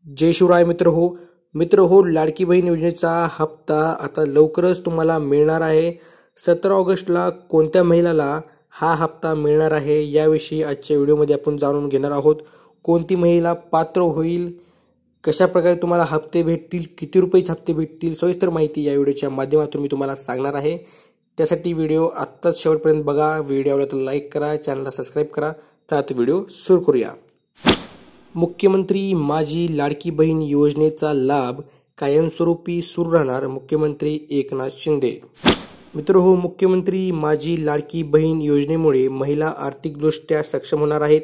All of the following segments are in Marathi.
जय शिवराय मित्र हो लाडकी बहीण योजनेचा हप्ता आता लवकरच तुम्हाला मिळणार आहे। 17 ऑगस्टला कोणत्या महिलाला हा हप्ता मिळणार आहे याविषयी आजच्या व्हिडिओमध्ये आपण जाणून घेणार आहोत। कोणती महिला पात्र होईल, कशा प्रकारे तुम्हाला हप्ते भेटतील, किती रुपयाचे हप्ते भेटतील, सविस्तर माहिती या व्हिडिओच्या माध्यमातून मी तुम्हाला सांगणार आहे। त्यासाठी व्हिडिओ आत्ताच शेवटपर्यंत बघा। व्हिडिओ आवडला तर लाईक करा, चॅनलला सबस्क्राइब करा। चला व्हिडिओ सुरू करूया। मुख्यमंत्री माझी लाडकी बहीण योजनेचा लाभ कायमस्वरूपी सुरू राहणार, मुख्यमंत्री एकनाथ शिंदे। मित्रहो, मुख्यमंत्री माझी लाडकी बहीण योजनेमुळे महिला आर्थिकदृष्ट्या सक्षम होणार आहेत।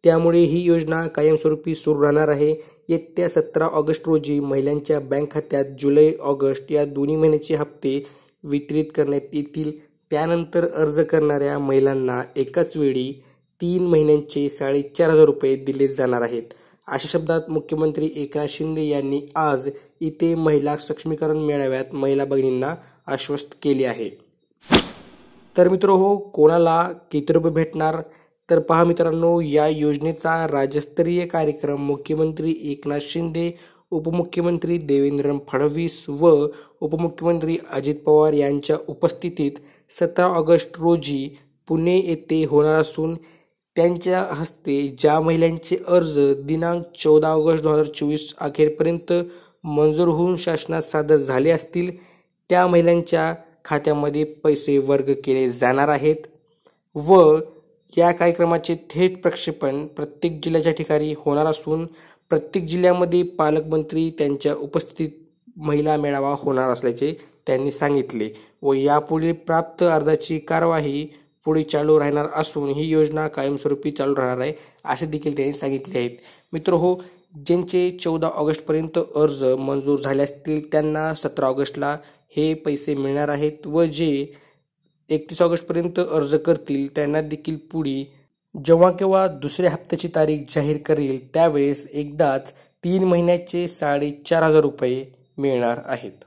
त्यामुळे ही योजना कायमस्वरूपी सुरू राहणार आहे। येत्या 17 ऑगस्ट रोजी महिलांच्या बँक खात्यात जुलै ऑगस्ट या दोन्ही महिन्याचे हप्ते वितरित करण्यात येतील। त्यानंतर अर्ज करणाऱ्या महिलांना एकाच वेळी 3 महिन्यांचे 4,500 रुपये दिले जाणार आहेत। अशा शब्दात मुख्यमंत्री एकनाथ शिंदे यांनी आज इथे महिला सक्षमीकरण मेळाव्यात महिला भगिनींना आश्वस्त केले आहे। तर मित्रहो, कोणाला किती रुपये भेटणार तर पहा मित्रांनो, या योजनेचा राज्यस्तरीय कार्यक्रम मुख्यमंत्री एकनाथ शिंदे, उपमुख्यमंत्री देवेंद्र फडणवीस व उपमुख्यमंत्री अजित पवार यांच्या उपस्थितीत 17 ऑगस्ट रोजी पुणे येथे होणार असून त्यांच्या हस्ते ज्या महिलांचे अर्ज दिनांक 14 ऑगस्ट 2024 अखेरपर्यंत मंजूर होऊन शासनात सादर झाले असतील त्या महिलांच्या खात्यामध्ये पैसे वर्ग केले जाणार आहेत व या कार्यक्रमाचे थेट प्रक्षेपण प्रत्येक जिल्ह्याच्या ठिकाणी होणार असून प्रत्येक जिल्ह्यामध्ये पालकमंत्री त्यांच्या उपस्थितीत महिला मेळावा होणार असल्याचे त्यांनी सांगितले व यापुढील प्राप्त अर्जाची कार्यवाही पुढे चालू राहणार असून ही योजना कायमस्वरूपी चालू राहणार आहे असे देखील त्यांनी सांगितले आहेत। मित्रहो, ज्यांचे 14 ऑगस्ट पर्यंत अर्ज मंजूर झाले असतील त्यांना 17 ऑगस्टला हे पैसे मिळणार आहेत व जे 31 ऑगस्ट पर्यंत अर्ज करतील त्यांना देखील पुढे जेव्हा केव्हा दुसऱ्या हप्त्याची तारीख जाहीर करेल त्यावेळेस एकदाच 3 महिन्याचे 4,500 रुपये मिळणार आहेत।